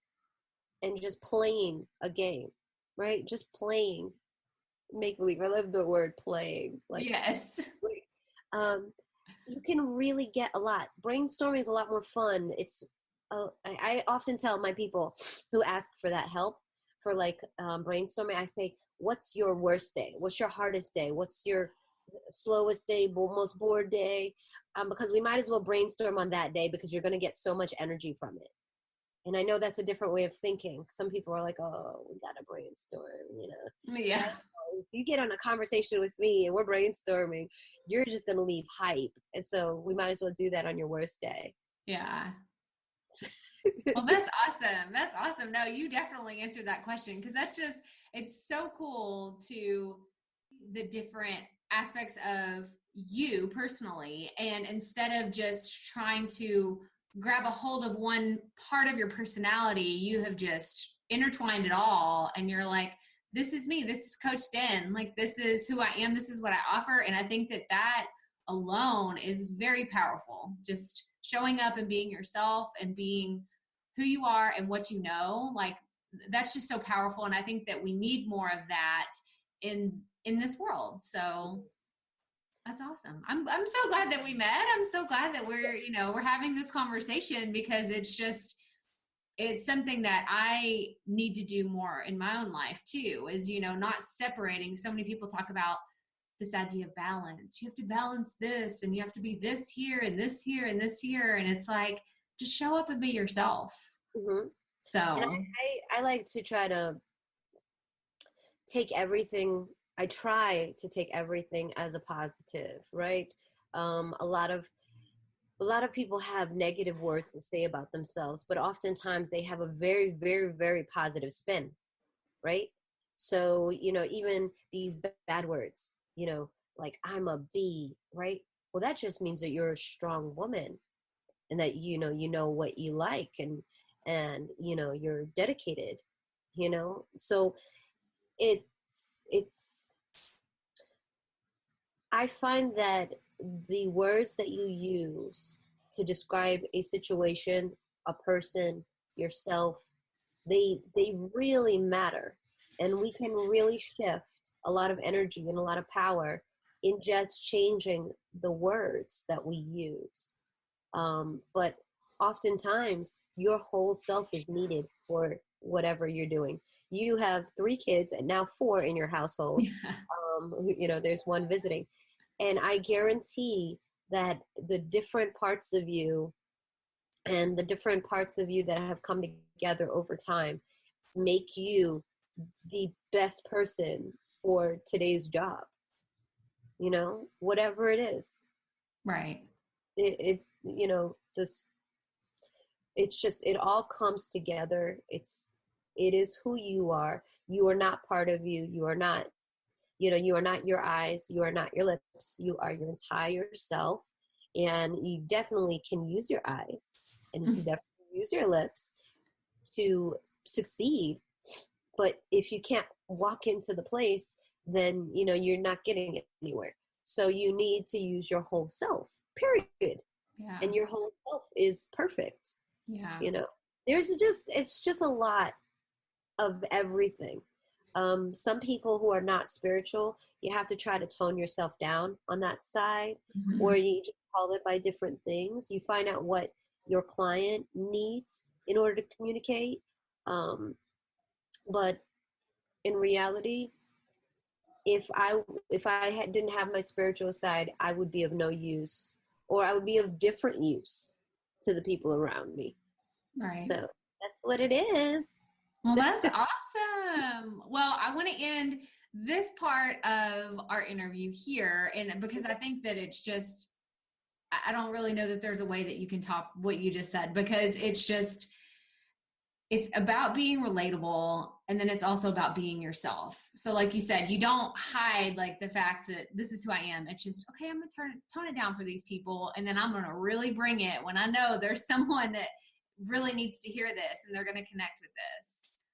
C: and just playing a game, right? Just playing make believe. I love the word playing. Like,
B: yes.
C: You can really get a lot. Brainstorming is a lot more fun. It's I often tell my people who ask for that help for brainstorming, I say, what's your worst day? What's your hardest day? What's your slowest day, most bored day? Because we might as well brainstorm on that day, because you're going to get so much energy from it. And I know that's a different way of thinking. Some people are like, oh, we got to brainstorm,
B: Yeah.
C: If you get on a conversation with me and we're brainstorming, you're just going to leave hype. And so we might as well do that on your worst day.
B: Yeah. Well, that's awesome. That's awesome. No, you definitely answered that question, because it's so cool to the different aspects of you personally. And instead of just trying to grab a hold of one part of your personality, you have just intertwined it all. And you're like, this is me. This is Coach Den. Like, this is who I am. This is what I offer. And I think that alone is very powerful. Just showing up and being yourself and being who you are and what you know, like, that's just so powerful. And I think that we need more of that in this world. So that's awesome. I'm so glad that we met. I'm so glad that we're having this conversation, because it's something that I need to do more in my own life too, is, not separating. So many people talk about this idea of balance. You have to balance this, and you have to be this here and this here and this here. And it's like, just show up and be yourself.
C: Mm-hmm.
B: So
C: and I like to try to take everything. I try to take everything as a positive, right? A lot of people have negative words to say about themselves, but oftentimes they have a very, very, very positive spin, right? So, even these bad words, like I'm a B, right? Well, that just means that you're a strong woman, and that, you know what you like, and you're dedicated, so it's I find that the words that you use to describe a situation, a person, yourself, they really matter. And we can really shift a lot of energy and a lot of power in just changing the words that we use. But oftentimes, your whole self is needed for whatever you're doing. You have 3 kids and now 4 in your household. There's one visiting. And I guarantee that the different parts of you and the different parts of you that have come together over time make you the best person for today's job, whatever it is.
B: right.
C: It's just, it all comes together. It is who you are. You are not part of you. You are not, you are not your eyes. You are not your lips. You are your entire self. And you definitely can use your eyes, and you can definitely use your lips to succeed. But if you can't walk into the place, then, you're not getting anywhere. So you need to use your whole self, period.
B: Yeah.
C: And your whole self is perfect.
B: Yeah.
C: It's just a lot of everything. Some people who are not spiritual, you have to try to tone yourself down on that side,
B: Mm-hmm.
C: or you just call it by different things. You find out what your client needs in order to communicate. But in reality, if I didn't have my spiritual side, I would be of no use, or I would be of different use to the people around me.
A: Right.
C: So that's what it is.
A: Well, that's awesome. Well, I want to end this part of our interview here, and because I think that it's just, I don't really know that there's a way that you can top what you just said, because it's about being relatable, and then it's also about being yourself. So like you said, you don't hide like the fact that this is who I am. It's just, okay, I'm going to tone it down for these people, and then I'm going to really bring it when I know there's someone that really needs to hear this and they're going to connect with this.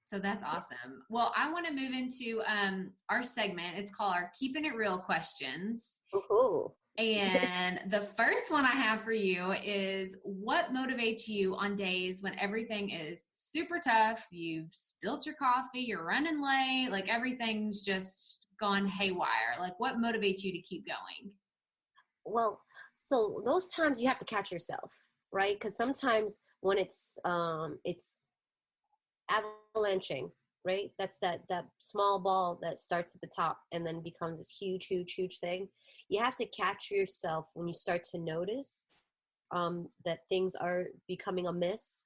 A: So that's awesome. Well, I want to move into our segment. It's called our Keeping It Real questions.
C: Ooh.
A: And the first one I have for you is, what motivates you on days when everything is super tough? You've spilt your coffee, you're running late, like everything's just gone haywire. Like, what motivates you to keep going?
C: Well, so those times you have to catch yourself, right? Because sometimes when it's avalanching, right? That's that small ball that starts at the top and then becomes this huge, huge, huge thing. You have to catch yourself when you start to notice that things are becoming amiss.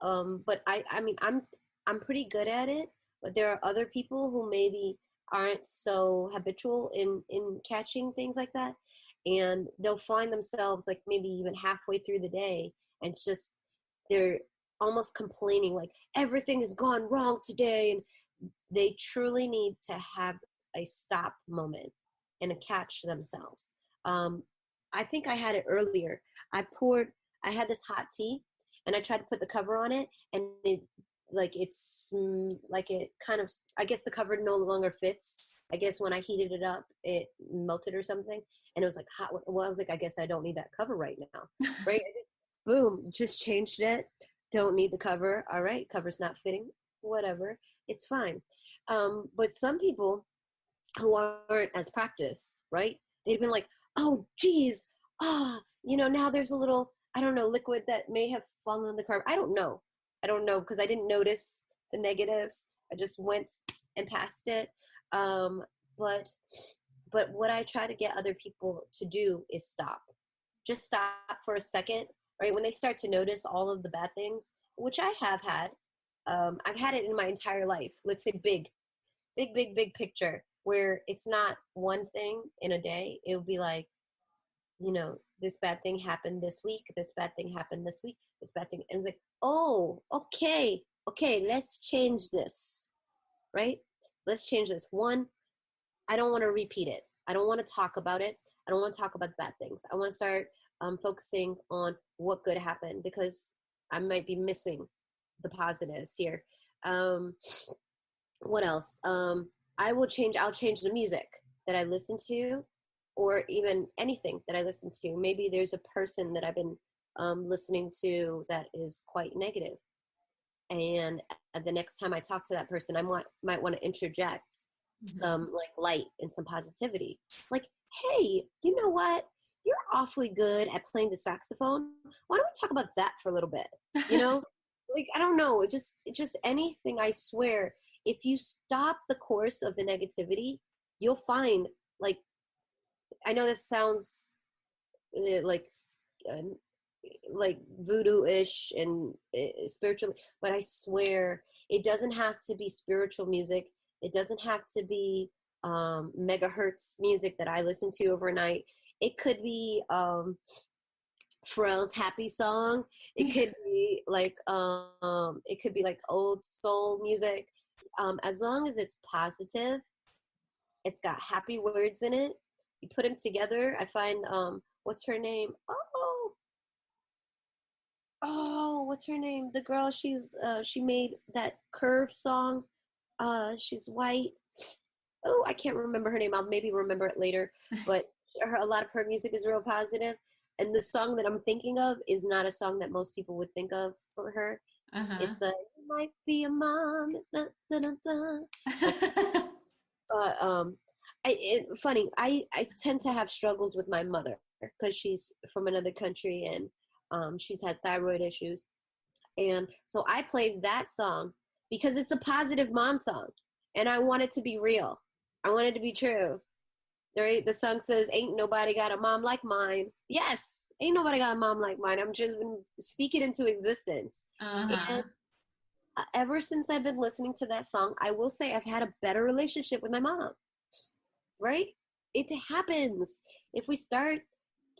C: But I mean, I'm pretty good at it, but there are other people who maybe aren't so habitual in catching things like that. And they'll find themselves like maybe even halfway through the day and just, they're almost complaining like everything has gone wrong today, and they truly need to have a stop moment and a catch themselves. I think I had it earlier. I had this hot tea and I tried to put the cover on it, and it kind of, I guess the cover no longer fits. I guess when I heated it up, it melted or something, and it was like hot. Well, I was like, I guess I don't need that cover right now, right? Boom, just changed it. Don't need the cover. All right, cover's not fitting. Whatever, it's fine. But some people who aren't as practiced, right? They've been like, oh, geez, now there's a little, I don't know, liquid that may have fallen on the carpet. I don't know because I didn't notice the negatives. I just went and passed it. But what I try to get other people to do is stop. Just stop for a second. Right, when they start to notice all of the bad things, which I have had, I've had it in my entire life. Let's say big picture, where it's not one thing in a day. It would be like, this bad thing happened this week, this bad thing happened this week, this bad thing. And it's like, oh, okay, let's change this, right? Let's change this. One, I don't want to repeat it. I don't want to talk about it. I don't want to talk about the bad things. I want to start focusing on what good happened, because I might be missing the positives here. What else? I'll change the music that I listen to, or even anything that I listen to. Maybe there's a person that I've been listening to that is quite negative, and the next time I talk to that person, I might want to interject some like light and some positivity. Like, hey, you know what? You're awfully good at playing the saxophone. Why don't we talk about that for a little bit? Like, I don't know. It just anything, I swear, if you stop the course of the negativity, you'll find, like, I know this sounds like voodoo-ish and spiritual, but I swear it doesn't have to be spiritual music. It doesn't have to be megahertz music that I listen to overnight. It could be Pharrell's happy song. It could be like old soul music. As long as it's positive, it's got happy words in it. You put them together. I find what's her name? Oh, what's her name? The girl, she made that Curve song. She's white. Oh, I can't remember her name. I'll maybe remember it later. But a lot of her music is real positive. And the song that I'm thinking of is not a song that most people would think of for her. It's a, you might be a mom. Da, da, da, da. Funny. I tend to have struggles with my mother because she's from another country, and she's had thyroid issues. And so I played that song because it's a positive mom song. And I want it to be real. I want it to be true. Right? The song says, ain't nobody got a mom like mine. Yes, ain't nobody got a mom like mine. I'm just been speaking into existence. And ever since I've been listening to that song, I will say I've had a better relationship with my mom. Right? It happens. If we start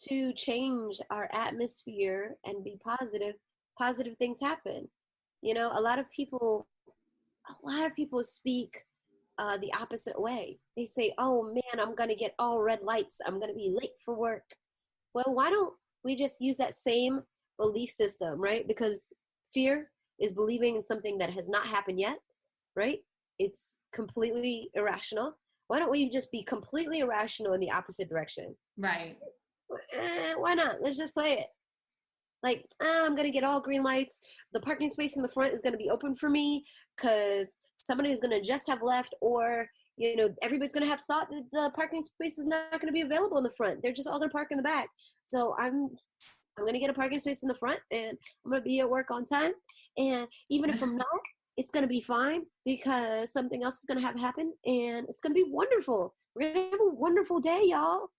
C: to change our atmosphere and be positive, positive things happen. You know, a lot of people speak the opposite way. They say, oh man, I'm going to get all red lights. I'm going to be late for work. Well, why don't we just use that same belief system, right? Because fear is believing in something that has not happened yet, right? It's completely irrational. Why don't we just be completely irrational in the opposite direction?
B: Right.
C: Why not? Let's just play it. Like, I'm going to get all green lights. The parking space in the front is going to be open for me because somebody is going to just have left, or, you know, everybody's going to have thought that the parking space is not going to be available in the front. They're just all going to park in the back. So I'm going to get a parking space in the front, and I'm going to be at work on time. And even if I'm not, it's going to be fine because something else is going to have happen, and it's going to be wonderful. We're going to have a wonderful day, y'all.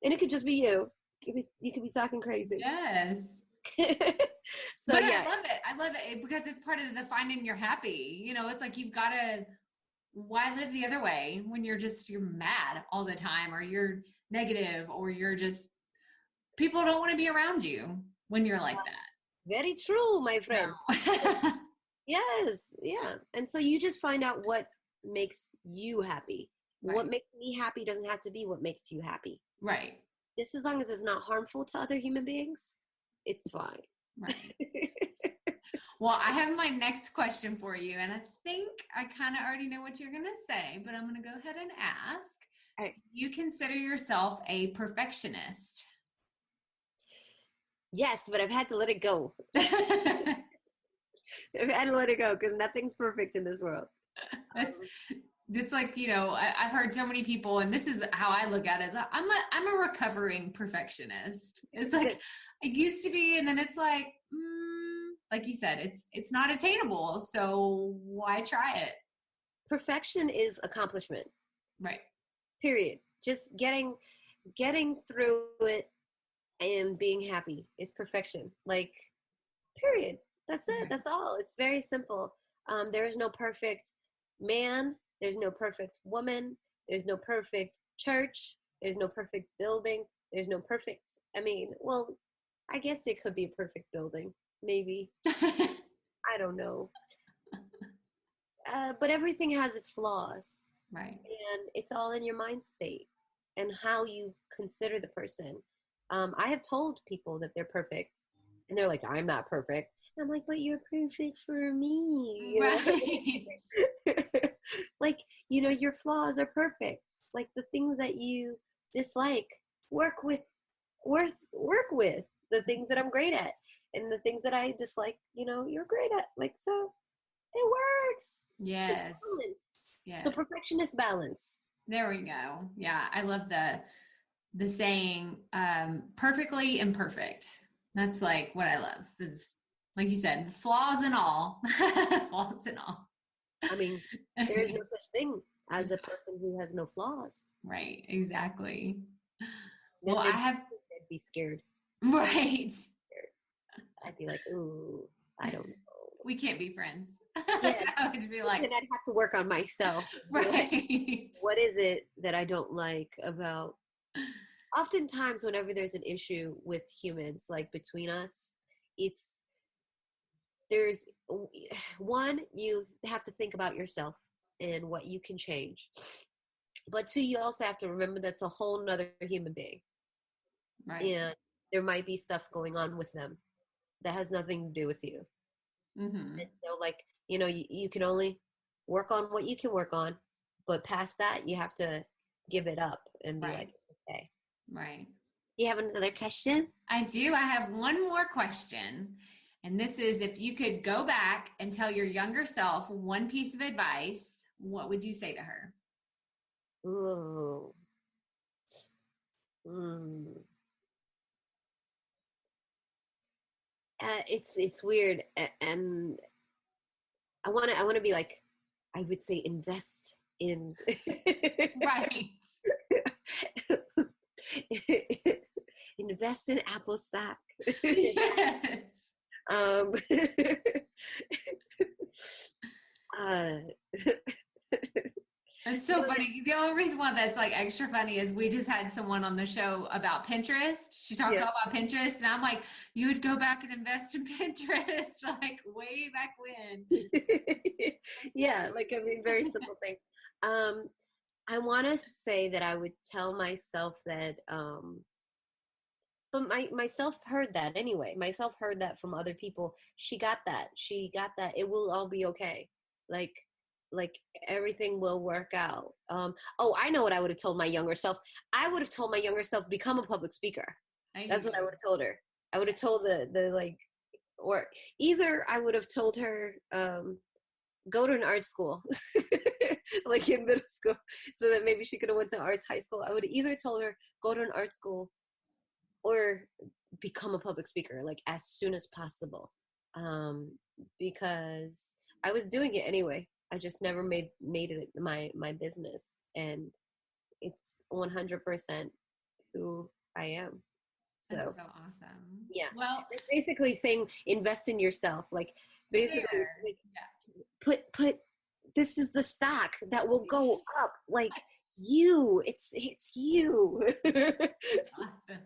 C: And it could just be you. You could be talking crazy.
B: Yes.
C: So
B: but
C: yeah.
B: I love it because it's part of the finding you're happy. You know, it's like you've got to, why live the other way when you're mad all the time, or you're negative, or you're just, people don't want to be around you when you're like that.
C: Very true, my friend.
B: No.
C: Yes. Yeah. And so you just find out what makes you happy. Right. What makes me happy doesn't have to be what makes you happy.
B: Right.
C: Just as long as it's not harmful to other human beings, it's fine.
B: Right. Well, I have my next question for you, and I think I kind of already know what you're going to say, but I'm going to go ahead and ask.
C: Right.
B: Do you consider yourself a perfectionist?
C: Yes, but I've had to let it go. I've had to let it go because nothing's perfect in this world.
B: It's like, you know, I've heard so many people, and this is how I look at it, as I'm a recovering perfectionist. It's like I used to be, and then it's like you said, it's not attainable. So why try it?
C: Perfection is accomplishment.
B: Right.
C: Period. Just getting through it and being happy is perfection. Like, period. That's it. That's all. It's very simple. There is no perfect man. There's no perfect woman. There's no perfect church. There's no perfect building. There's no perfect, I mean, well, I guess it could be a perfect building. Maybe. I don't know. But everything has its flaws.
B: Right.
C: And it's all in your mind state and how you consider the person. I have told people that they're perfect, and they're like, I'm not perfect. I'm like, but you're perfect for me. Right. Like, you know, your flaws are perfect. Like the things that you dislike, work with the things that I'm great at, and the things that I dislike, you know, you're great at. Like, so it works.
B: Yes. Yes.
C: So perfectionist balance.
B: There we go. Yeah. I love the saying, perfectly imperfect. That's like what I love. It's like you said, flaws and all. Flaws and all.
C: I mean, there is no such thing as a person who has no flaws.
B: Right. Exactly.
C: Then
B: well, I'd
C: be scared.
B: Right.
C: I'd be like, ooh, I don't know.
B: We can't be friends.
C: Yeah.
B: I would be like,
C: and I'd have to work on myself.
B: Right.
C: What is it that I don't like about? Oftentimes, whenever there's an issue with humans, like between us, there's one, you have to think about yourself and what you can change. But two, you also have to remember that's a whole nother human being.
B: Right.
C: And there might be stuff going on with them that has nothing to do with you.
B: Mm-hmm.
C: And so, like, you know, you can only work on what you can work on, but past that, you have to give it up and be like, okay.
B: Right.
C: You have another question?
B: I do. I have one more question. And this is, if you could go back and tell your younger self one piece of advice, what would you say to her?
C: Ooh. It's weird, and I want to be like, I would say invest in.
B: Right.
C: Invest in Apple stock.
B: Yes. It's so funny. The only reason why that's like extra funny is we just had someone on the show about Pinterest. She talked all about Pinterest, and I'm like, you would go back and invest in Pinterest, like way back when.
C: Yeah, like, I mean, very simple things. I want to say that I would tell myself that, but myself heard that anyway. Myself heard that from other people. She got that. It will all be okay. Like everything will work out. I know what I would have told my younger self. I would have told my younger self, become a public speaker. That's what I would have told her. I would have told the like, or either I would have told her, go to an art school, like in middle school, so that maybe she could have went to arts high school. I would have either told her, go to an art school or become a public speaker, like as soon as possible. Because I was doing it anyway. I just never made it my business, and it's 100% who I am. So,
B: that's so awesome.
C: Yeah.
B: Well,
C: it's basically saying invest in yourself. Like, basically, like, put this is the stock that will go up. Like, you, it's you.
B: That's awesome.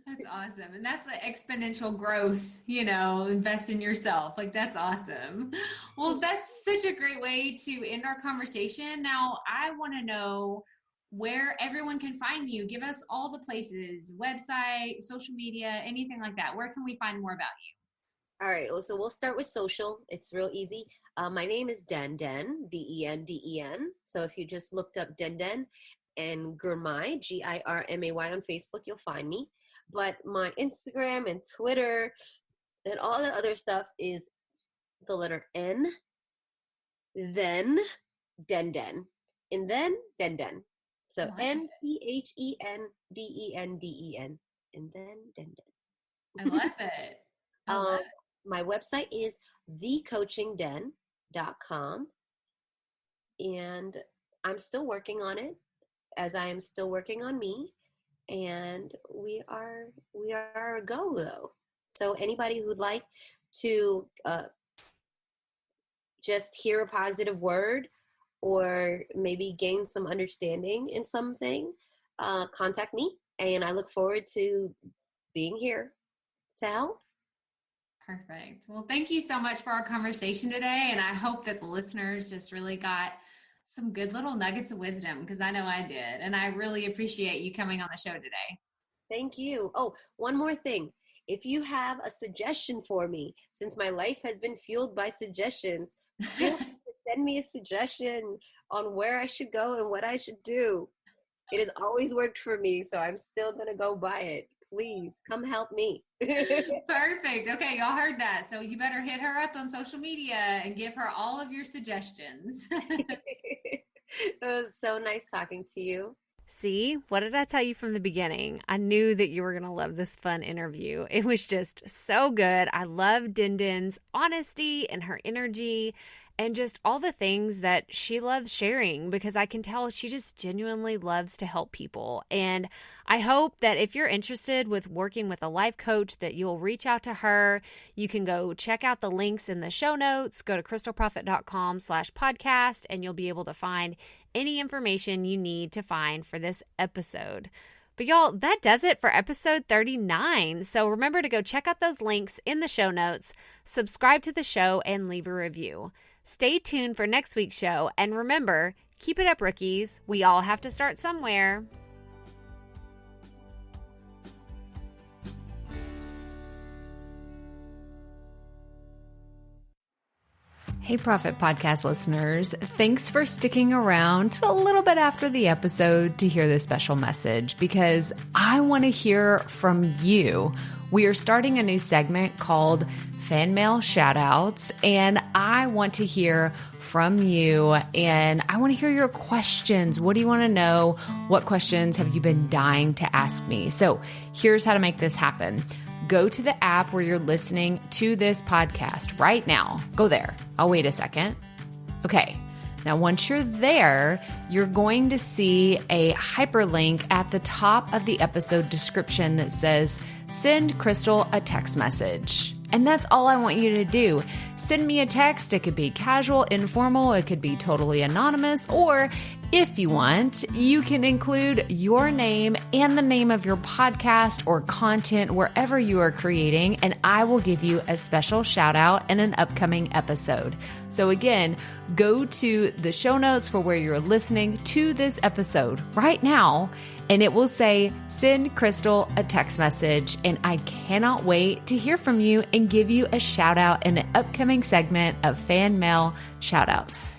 B: That's awesome. And that's like exponential growth, invest in yourself. Like, that's awesome. Well, that's such a great way to end our conversation. Now, I want to know where everyone can find you. Give us all the places, website, social media, anything like that. Where can we find more about you?
C: All right. So we'll start with social. It's real easy. My name is Denden, Denden. So if you just looked up Denden and Girmay, Girmay on Facebook, you'll find me. But my Instagram and Twitter and all the other stuff is the letter N, then Denden, and then Denden. So NPHENDENDEN, and then Denden.
B: I love it.
C: My website is thecoachingden.com, and I'm still working on it, as I am still working on me. And we are a go though. So anybody who'd like to just hear a positive word, or maybe gain some understanding in something, contact me, and I look forward to being here to help.
B: Perfect. Well, thank you so much for our conversation today, and I hope that the listeners just really got some good little nuggets of wisdom, because I know I did. And I really appreciate you coming on the show today.
C: Thank you. Oh, one more thing. If you have a suggestion for me, since my life has been fueled by suggestions, feel free to send me a suggestion on where I should go and what I should do. It has always worked for me, so I'm still going to go by it. Please come help me.
B: Perfect. Okay, y'all heard that. So you better hit her up on social media and give her all of your suggestions.
C: It was so nice talking to you.
A: See, what did I tell you from the beginning? I knew that you were going to love this fun interview. It was just so good. I love Denden's honesty and her energy and just all the things that she loves sharing, because I can tell she just genuinely loves to help people. And I hope that if you're interested with working with a life coach, that you'll reach out to her. You can go check out the links in the show notes. Go to crystalprofit.com/podcast, and you'll be able to find any information you need to find for this episode. But y'all, that does it for episode 39. So remember to go check out those links in the show notes, subscribe to the show, and leave a review. Stay tuned for next week's show. And remember, keep it up, rookies. We all have to start somewhere. Hey, Profit Podcast listeners. Thanks for sticking around to a little bit after the episode to hear this special message, because I want to hear from you. We are starting a new segment called Fan Mail Shoutouts, and I want to hear from you, and I want to hear your questions. What do you want to know? What questions have you been dying to ask me? So here's how to make this happen. go to the app where you're listening to this podcast right now. Go there. I'll wait a second. Okay. Now, once you're there, you're going to see a hyperlink at the top of the episode description that says, send Crystal a text message. And that's all I want you to do. Send me a text. It could be casual, informal. It could be totally anonymous. Or if you want, you can include your name and the name of your podcast or content wherever you are creating, and I will give you a special shout out in an upcoming episode. So again, go to the show notes for where you're listening to this episode right now, and it will say, send Crystal a text message. And I cannot wait to hear from you and give you a shout out in an upcoming segment of fan mail shout outs.